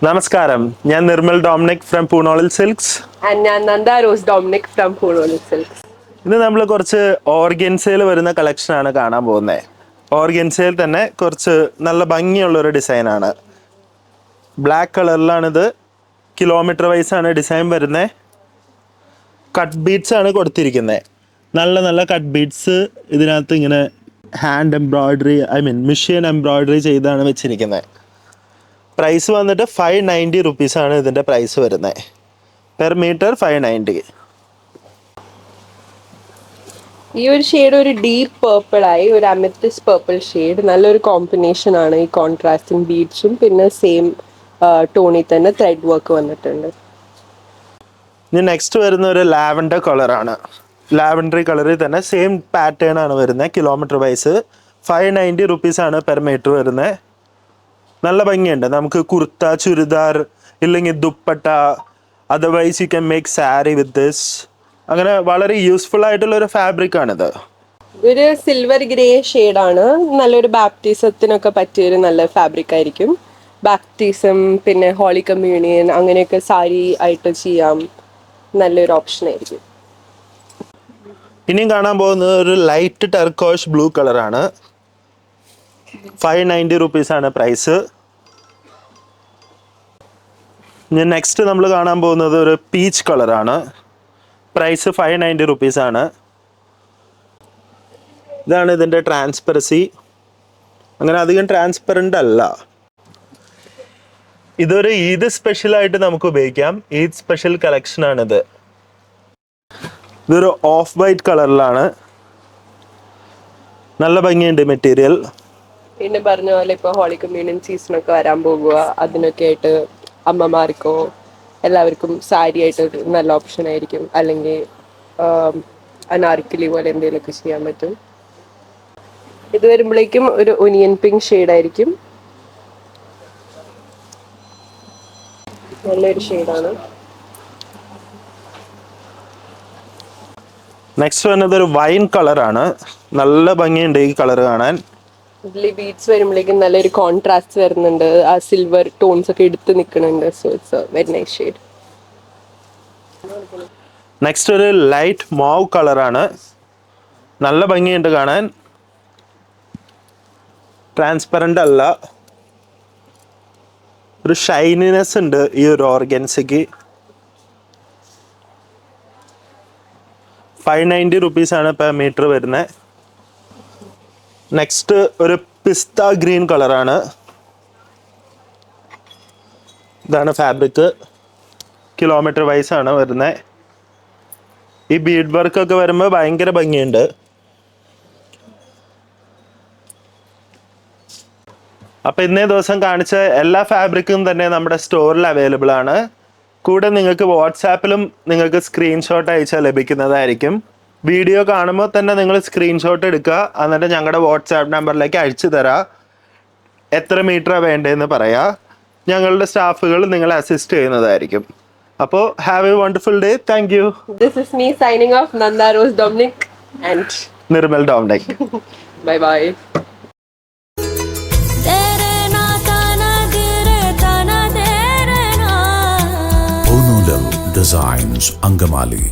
നമസ്കാരം, ഞാൻ Nirmal Dominic from Poonolil Silks. And ഞാൻ നന്ദ റോസ് ഡൊമിനിക് ഫ്രം പൂണോളിൽ സിൽക്സ്. ഇന്ന് നമ്മൾ കുറച്ച് ഓർഗൻസയിൽ വരുന്ന കളക്ഷനാണ് കാണാൻ പോകുന്നത്. ഓർഗൻസയിൽ തന്നെ കുറച്ച് നല്ല ഭംഗിയുള്ളൊരു ഡിസൈനാണ്. ബ്ലാക്ക് കളറിലാണിത്. കിലോമീറ്റർ വൈസാണ് ഡിസൈൻ വരുന്നത്. കട്ട് ബീഡ്സ് ആണ് കൊടുത്തിരിക്കുന്നത്. നല്ല നല്ല കട്ട് ബീഡ്സ് ഇതിനകത്ത് ഇങ്ങനെ ഹാൻഡ് എംബ്രോയ്ഡറി മെഷീൻ എംബ്രോയ്ഡറി ചെയ്താണ് വെച്ചിരിക്കുന്നത്. പ്രൈസ് വന്നിട്ട് 590 റുപ്പീസാണ് ഇതിൻ്റെ പ്രൈസ് വരുന്നത്. Per metre 590. ഈ ഒരു ഷെയ്ഡ് ഒരു ഡീപ്പ് പേർപ്പിൾ ആയി, ഒരു അമിത്തിസ് പേർപ്പിൾ ഷെയ്ഡ്. നല്ലൊരു കോമ്പിനേഷൻ ആണ്. ഈ കോൺട്രാസ്റ്റിംഗ് ബീഡ്സും പിന്നെ സെയിം ടോണിൽ തന്നെ ത്രെഡ് വർക്ക് വന്നിട്ടുണ്ട്. ഇനി നെക്സ്റ്റ് വരുന്ന ഒരു ലാവൻഡർ കളറാണ്. ലാവൻഡറി കളറിൽ തന്നെ സെയിം പാറ്റേൺ ആണ് വരുന്നത്. കിലോമീറ്റർ വൈസ് 590 റുപ്പീസാണ് പെർ മീറ്റർ വരുന്നത്. നല്ല ഭംഗിയുണ്ട്. നമുക്ക് കുർത്ത, ചുരിദാർ, ഇല്ലെങ്കിൽ dupatta, otherwise you can make sari with this. അങ്ങനെ വളരെ യൂസ്ഫുൾ ആയിട്ടുള്ള ഒരു ഫാബ്രിക് ആണിത്. ഒരു സിൽവർ ഗ്രേ ഷെയ്ഡാണ്. നല്ലൊരു ബാപ്റ്റിസത്തിനൊക്കെ പറ്റിയൊരു നല്ല ഫാബ്രിക് ആയിരിക്കും. ബാപ്റ്റിസം പിന്നെ ഹോളി കമ്മ്യൂണിയൻ അങ്ങനെയൊക്കെ സാരി ആയിട്ട് ചെയ്യാം. നല്ലൊരു ഓപ്ഷൻ ആയിരിക്കും. ഇനിയും കാണാൻ പോകുന്നത് ഒരു ലൈറ്റ് ടെർക്കോഷ് ബ്ലൂ കളറാണ്. 590 റുപ്പീസാണ് പ്രൈസ്. ഞാൻ നെക്സ്റ്റ് നമ്മൾ കാണാൻ പോകുന്നത് ഒരു പീച്ച് കളറാണ്. പ്രൈസ് 590 റുപ്പീസാണ്. ഇതാണ് ഇതിൻ്റെ ട്രാൻസ്പെറൻസി. അങ്ങനെ അധികം ട്രാൻസ്പെറൻ്റ് അല്ല. ഇതൊരു ഈദ് സ്പെഷ്യലായിട്ട് നമുക്ക് ഉപയോഗിക്കാം. ഈദ് സ്പെഷ്യൽ കളക്ഷനാണിത്. ഇതൊരു ഓഫ് വൈറ്റ് കളറിലാണ്. നല്ല ഭംഗിയുണ്ട് മെറ്റീരിയൽ. പിന്നെ പറഞ്ഞ പോലെ ഇപ്പോൾ ഹോളി കമ്മ്യൂണിയൻ സീസണൊക്കെ വരാൻ പോകുക, അതിനൊക്കെ ആയിട്ട് അമ്മമാർക്കോ എല്ലാവർക്കും സാരി ആയിട്ട് നല്ല ഓപ്ഷൻ ആയിരിക്കും. അല്ലെങ്കിൽ അനാർക്കലി പോലെ എന്തെങ്കിലുമൊക്കെ ചെയ്യാൻ പറ്റും. ഇത് വരുമ്പോഴേക്കും ഒരു ഒനിയൻ പിങ്ക് ഷെയ്ഡായിരിക്കും. നല്ലൊരു ഷെയ്ഡാണ്. നെക്സ്റ്റ് വരുന്നത് ഒരു വൈൻ കളറാണ്. നല്ല ഭംഗിയുണ്ട് ഈ കളർ കാണാൻ. ഇതിൽ ബീഡ്സ് വരുമ്പോഴേക്കും നല്ലൊരു കോൺട്രാസ്റ്റ് വരുന്നുണ്ട്. ആ സിൽവർ ടോൺസ് ഒക്കെ എടുത്ത് നിൽക്കുന്നുണ്ട്. So it's A very nice shade. Next ഒരു ലൈറ്റ് മോവ് കളറാണ്. നല്ല ഭംഗിയുണ്ട് കാണാൻ. ട്രാൻസ്പെറൻ്റ് അല്ല. ഒരു ഷൈനിനെസ് ഉണ്ട് ഈ ഒരു ഓർഗൻസയ്ക്ക്. 590 റുപ്പീസാണ് പെർ മീറ്റർ വരുന്നത്. നെക്സ്റ്റ് ഒരു പിസ്ത ഗ്രീൻ കളറാണ്. ഇതാണ് ഫാബ്രിക്. കിലോമീറ്റർ വൈസാണ് വരുന്നത്. ഈ ബീഡ് വർക്കൊക്കെ വരുമ്പോൾ ഭയങ്കര ഭംഗിയുണ്ട്. അപ്പോൾ ഇന്നേ ദിവസം കാണിച്ച എല്ലാ ഫാബ്രിക്കും തന്നെ നമ്മുടെ സ്റ്റോറിൽ അവൈലബിൾ ആണ്. കൂടെ നിങ്ങൾക്ക് വാട്സാപ്പിലും നിങ്ങൾക്ക് സ്ക്രീൻഷോട്ട് അയച്ചാൽ ലഭിക്കുന്നതായിരിക്കും. വീഡിയോ കാണുമ്പോൾ തന്നെ നിങ്ങൾ സ്ക്രീൻഷോട്ട് എടുക്കുക. എന്നിട്ട് ഞങ്ങളുടെ വാട്സാപ്പ് നമ്പറിലേക്ക് അയച്ചു തരാം. എത്ര മീറ്ററാണ് വേണ്ടതെന്ന് പറയാം. ഞങ്ങളുടെ സ്റ്റാഫുകൾ നിങ്ങളെ അസിസ്റ്റ് ചെയ്യുന്നതായിരിക്കും. അപ്പോൾ have A wonderful day. Thank you. This is me signing off, Nanda Rose Dominic and Nirmal Dominic. Bye bye. Designs Angamali.